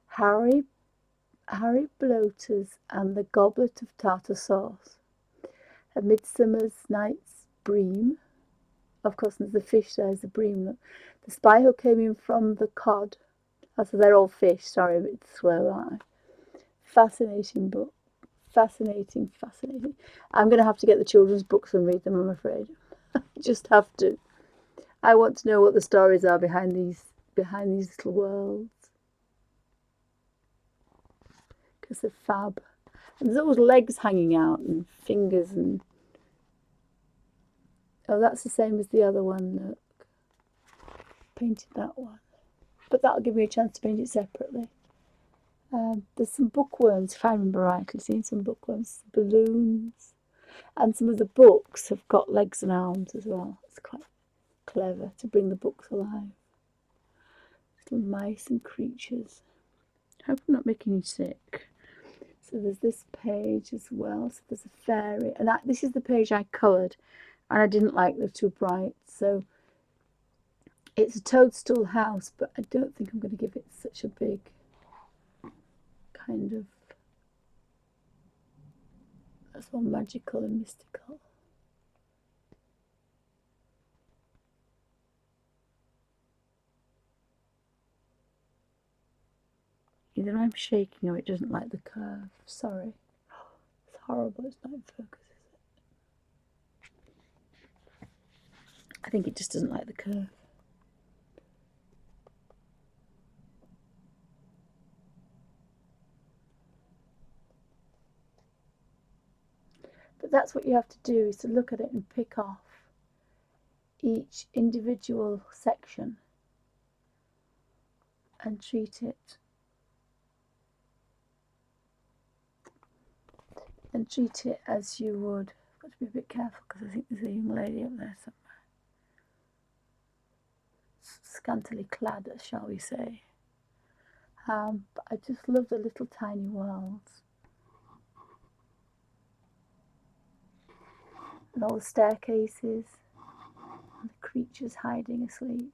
Harry Bloaters and the Goblet of Tartar Sauce. A Midsummer's Night's Bream. Of course, there's the fish, there's the bream. Look. The Spy Who Came In From the Cod. Oh, so they're all fish. Sorry, a bit slow, aren't I? Fascinating book. Fascinating. I'm going to have to get the children's books and read them, I'm afraid. Just have to. I want to know what the stories are behind these little worlds. Because they're fab. And there's always legs hanging out and fingers and... Oh, that's the same as the other one. Look. Painted that one. But that'll give me a chance to paint it separately. There's some bookworms, if I remember rightly. Seen some bookworms, balloons. And some of the books have got legs and arms as well. It's quite clever to bring the books alive. Little mice and creatures. I hope I'm not making you sick. So there's this page as well. So there's a fairy. And this is the page I coloured. And I didn't like the too bright. So it's a toadstool house. But I don't think I'm going to give it such a big kind of... That's all magical and mystical. Either I'm shaking or it doesn't like the curve. Sorry. It's horrible. It's not in focus, is it? I think it just doesn't like the curve. But that's what you have to do, is to look at it and pick off each individual section and treat it as you would. I've got to be a bit careful because I think there's a young lady up there somewhere, scantily clad, shall we say. But I just love the little tiny worlds and all the staircases and the creatures hiding asleep.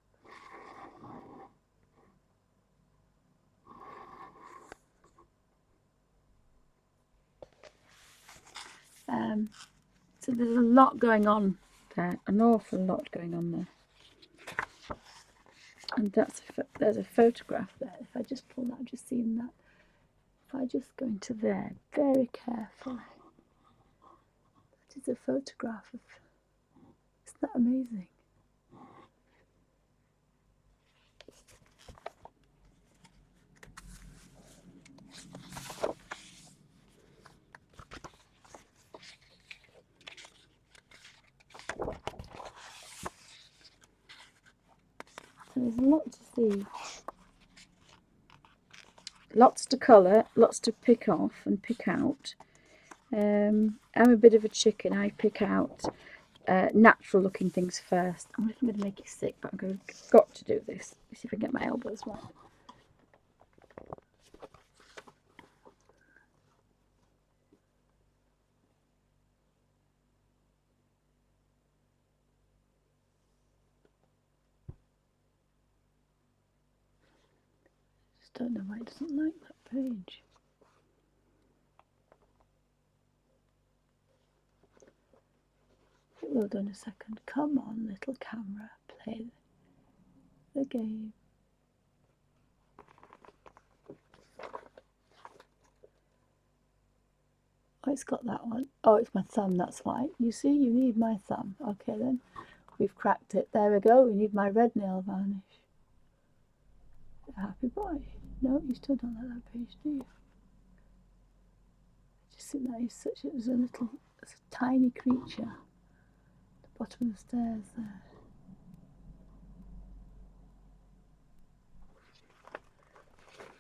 So there's a lot going on there, an awful lot going on there. And there's a photograph there. If I just pull that, I've just seen that. If I just go into there very carefully, that is a photograph of... Isn't that amazing? So there's a lot to see. Lots to colour, lots to pick off and pick out. I'm a bit of a chicken. I pick out natural looking things first. I'm going to make you sick, but I've got to do this. Let's see if I can get my elbows right. Just don't know why it doesn't like that page. It will do in a second. Come on, little camera, play the game. Oh, it's got that one. Oh, it's my thumb, that's why. You see, you need my thumb. Okay then, we've cracked it. There we go, we need my red nail varnish. Happy boy. No, you still don't like that page, do you? I just think that is such a, it's a tiny creature at the bottom of the stairs there.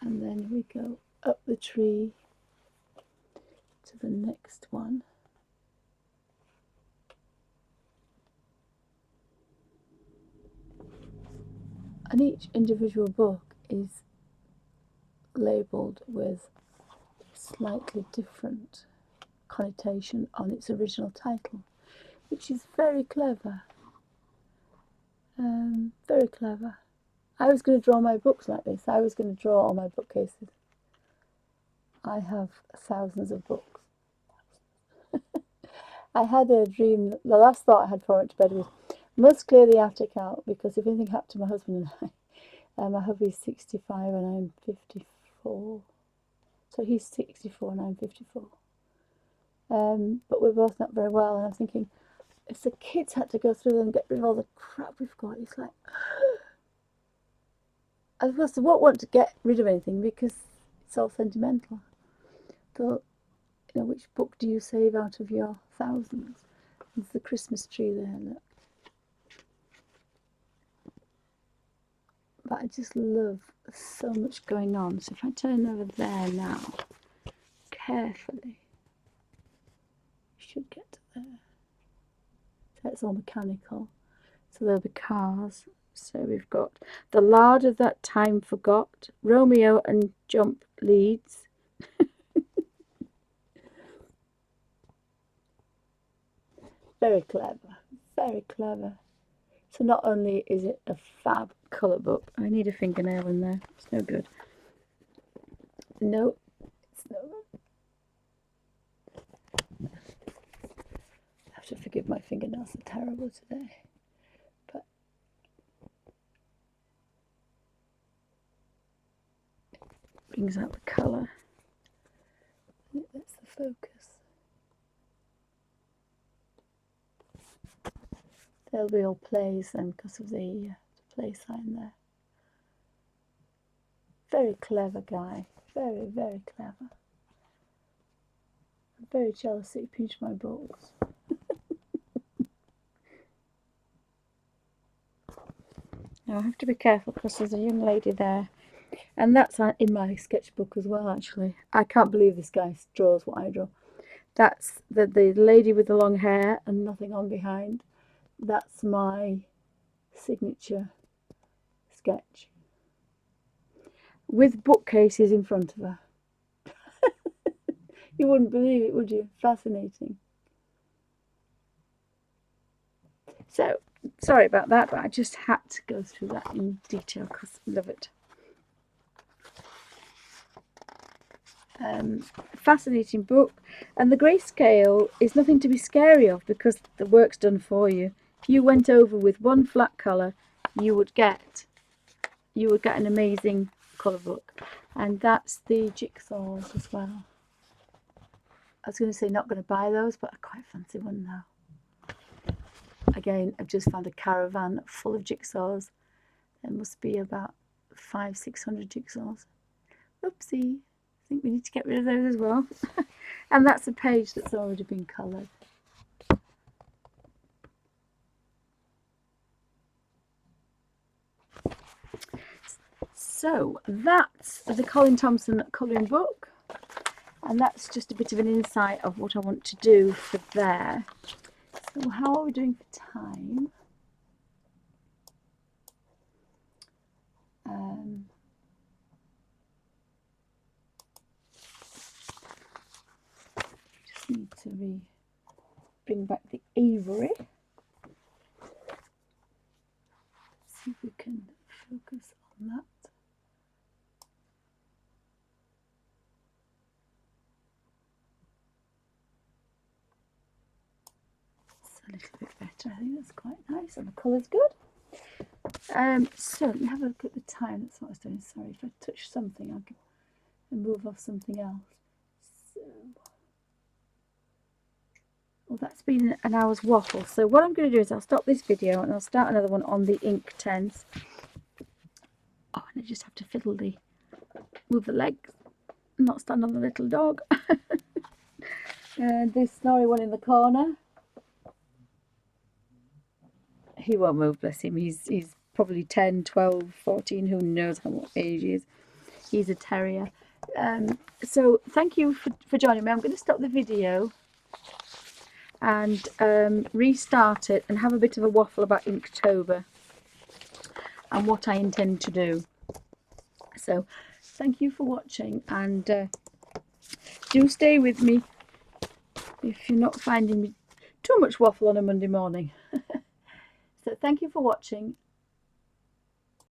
And then we go up the tree to the next one. and each individual book is labelled with slightly different connotation on its original title, which is very clever. Very clever. I was going to draw my books like this. I was going to draw all my bookcases. I have thousands of books. I had a dream, the last thought I had before I went to bed was, must clear the attic out, because if anything happened to my husband and I, my hubby's 65 and I'm 54. So he's 64 and I'm 54. But we're both not very well, and I'm thinking, if the kids had to go through and get rid of all the crap we've got, it's like, of course I won't want to get rid of anything because it's all sentimental. So, you know, which book do you save out of your thousands? There's the Christmas tree there, look. But I just love so much going on. So if I turn over there now, carefully, you should get to there. So it's all mechanical. So there'll be cars. So we've got the larder that time forgot, Romeo and Jump leads. Very clever, very clever. So not only is it a fab colour book, I need a fingernail in there, it's no good. No, it's no good. I have to forgive my fingernails, they're terrible today. But it brings out the colour. That's the focus. They'll be all plays then because of the play sign there. Very clever guy. Very, very clever. I'm very jealous that he pinched my books. Now I have to be careful because there's a young lady there. And that's in my sketchbook as well, actually. I can't believe this guy draws what I draw. That's the lady with the long hair and nothing on behind. That's my signature sketch. With bookcases in front of her. You wouldn't believe it, would you? Fascinating. So, sorry about that, but I just had to go through that in detail because I love it. Fascinating book, and the grayscale is nothing to be scary of because the work's done for you. If you went over with one flat colour, you would get an amazing colour book. And that's the jigsaws as well. I was going to say not going to buy those, but I quite fancy one now. Again, I've just found a caravan full of jigsaws. There must be about 500-600 jigsaws. Oopsie. I think we need to get rid of those as well. And that's a page that's already been coloured. So that's the Colin Thompson colouring book, and that's just a bit of an insight of what I want to do for there. So how are we doing for time? Just need to bring back the Avery. See if we can focus on that. A little bit better. I think that's quite nice, and the colour's good. So let me have a look at the time. That's what I was doing. Sorry, if I touch something, I can move off something else. So, well, that's been an hour's waffle. So what I'm going to do is I'll stop this video and I'll start another one on the ink tens. Oh, and I just have to move the legs, not stand on the little dog. And this snorry one in the corner. He won't move, bless him. He's probably 10, 12, 14, who knows how what age he is. He's a terrier. So thank you for joining me. I'm going to stop the video and restart it and have a bit of a waffle about Inktober. and what I intend to do. So thank you for watching, and do stay with me if you're not finding me too much waffle on a Monday morning. So thank you for watching,